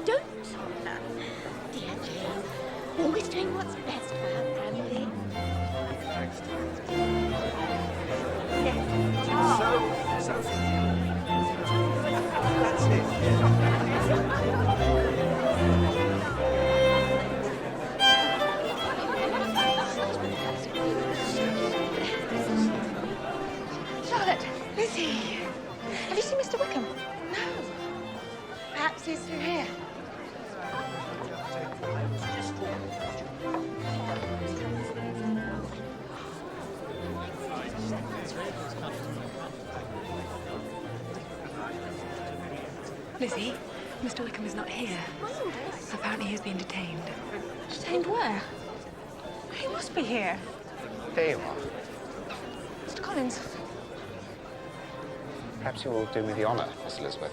don't, Hollander. Dear Jane, always doing what's best for her family. That's it. Charlotte, Lizzie, have you seen Mr. Wickham? No. Perhaps he's through here. Lizzie, Mr. Wickham is not here. Oh. Apparently he's been detained. Detained where? He must be here. There you are. Mr. Collins. Perhaps you will do me the honour, Miss Elizabeth.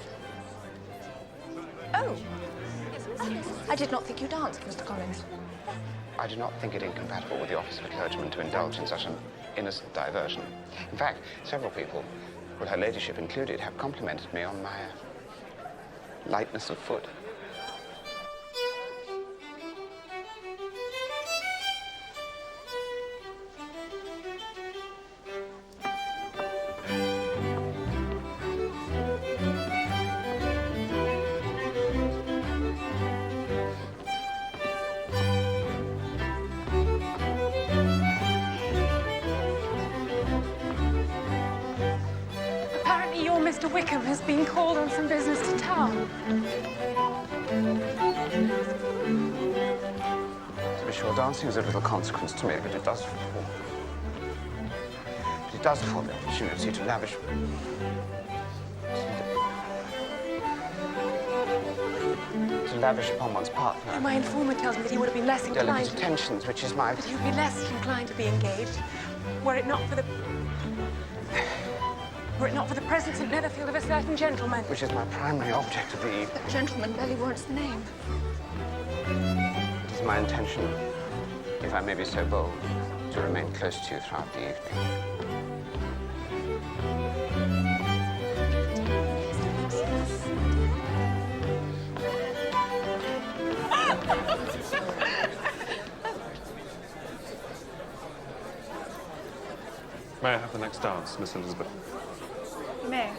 Oh. I did not think you danced, Mr. Collins. I do not think it incompatible with the office of a clergyman to indulge in such an innocent diversion. In fact, several people, with her ladyship included, have complimented me on my lightness of foot. Apparently your Mr. Wickham has been called on some business to town. To be sure, dancing is of little consequence to me, but it does afford the opportunity to lavish upon one's partner My informant tells me that he would have been less inclined delicate attentions, which is my... that he would be less inclined to be engaged were it not for the presence in Netherfield of a certain gentleman. which is my primary object of the evening. That gentleman barely warrants the name. It is my intention, if I may be so bold, to remain close to you throughout the evening. May I have the next dance, Miss Elizabeth? You may.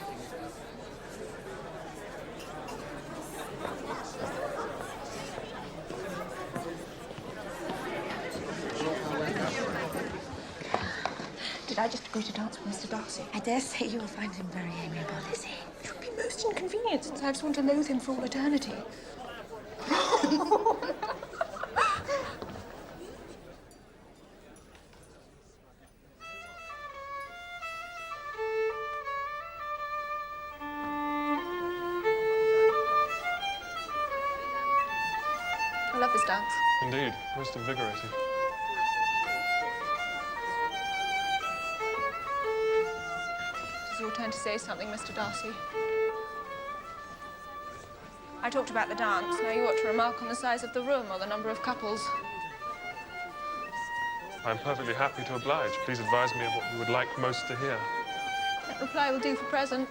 Did I just agree to dance with Mr. Darcy? I dare say you'll find him very amiable, is he? It would be most inconvenient, since I've sworn to loathe him for all eternity. I love this dance. Indeed, most invigorating. It is your turn to say something, Mr. Darcy. I talked about the dance. Now you ought to remark on the size of the room or the number of couples. I'm perfectly happy to oblige. Please advise me of what you would like most to hear. That reply will do for present.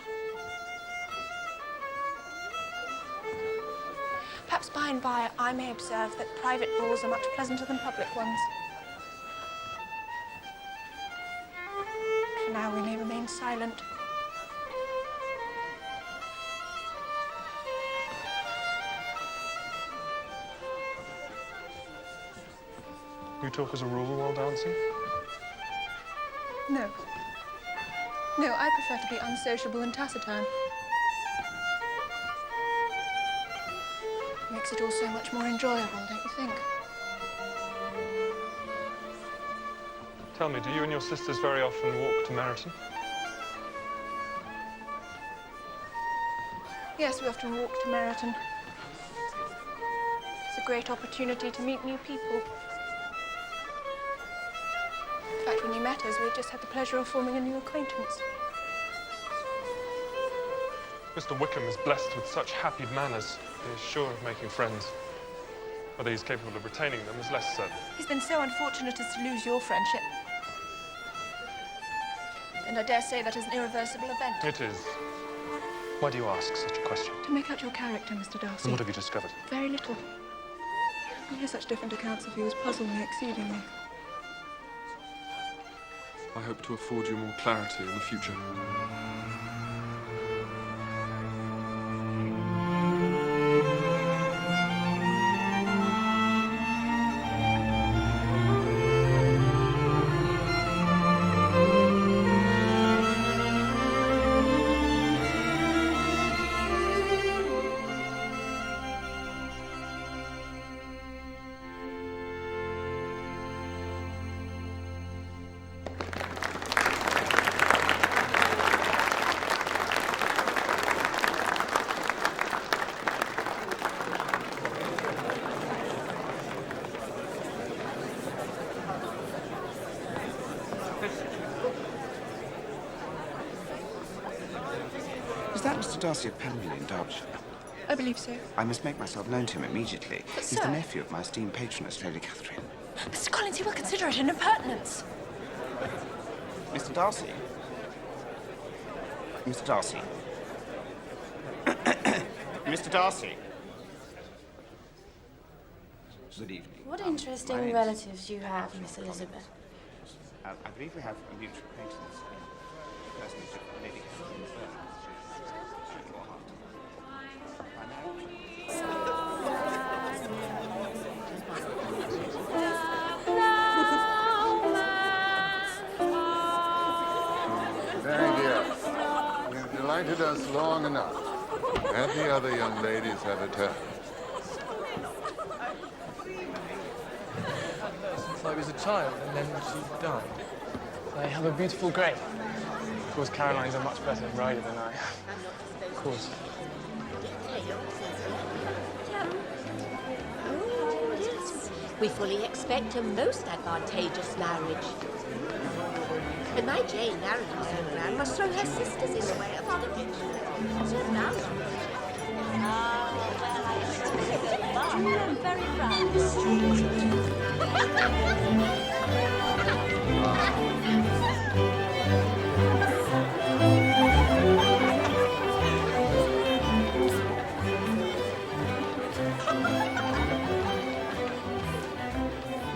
Perhaps by and by I may observe that private balls are much pleasanter than public ones. For now we may remain silent. You talk as a rule while dancing? No. No, I prefer to be unsociable and taciturn. Makes it all so much more enjoyable, don't you think? Tell me, do you and your sisters very often walk to Meryton? Yes, we often walk to Meryton. It's a great opportunity to meet new people. In fact, when you met us, we had just had the pleasure of forming a new acquaintance. Mr. Wickham is blessed with such happy manners. He is sure of making friends. Whether he's capable of retaining them is less certain. He's been so unfortunate as to lose your friendship. And I dare say that is an irreversible event. It is. Why do you ask such a question? To make out your character, Mr. Darcy. And what have you discovered? Very little. I hear such different accounts of you as puzzle me exceedingly. I hope to afford you more clarity in the future. Is that Mr. Darcy of Pemberley in Derbyshire? I believe so. I must make myself known to him immediately. But, He's sir... the nephew of my esteemed patroness, Lady Catherine. Mr. Collins, he will consider it an impertinence. Mr. Darcy? Mr. Darcy? Mr. Darcy? Good evening. What My interesting name's- relatives you have, Miss Elizabeth. I believe we have a mutual acquaintance in the person of Lady Catherine. Very dear. You've delighted us long enough. Let the other young ladies have a turn. Since I was a child, and then she died. I have a beautiful grave. Of course, Caroline's a much better rider than I am. Of course. Oh, yes. We fully expect a most advantageous marriage. But my Jane married her so grand must throw her sisters in the way of other rich men. So now... I'm very proud.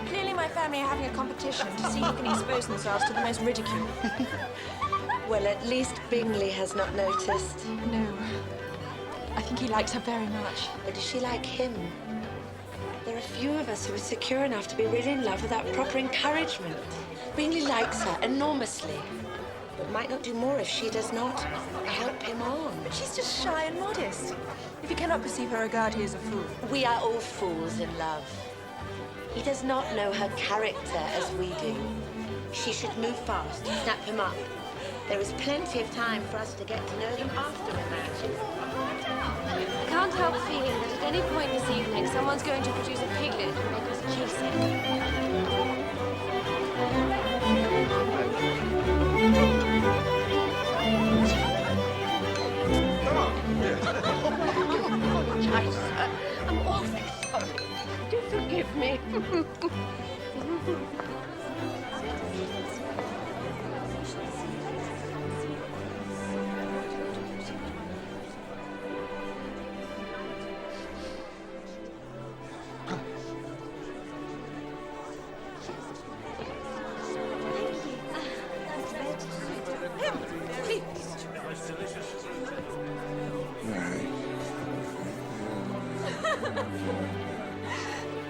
Clearly my family are having a competition to see who can expose themselves to the most ridicule. Well, at least Bingley has not noticed. No. I think he likes her very much. But does she like him? There are few of us who are secure enough to be really in love without proper encouragement. Bingley likes her enormously, but might not do more if she does not help him on. But she's just shy and modest. If he cannot perceive her regard, he is a fool. We are all fools in love. He does not know her character as we do. She should move fast, snap him up. There is plenty of time for us to get to know him after a match. I can't help feeling that at any point this evening, someone's going to produce a piglet and make us chase it. I'm awfully sorry. Do forgive me.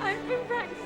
I've been practicing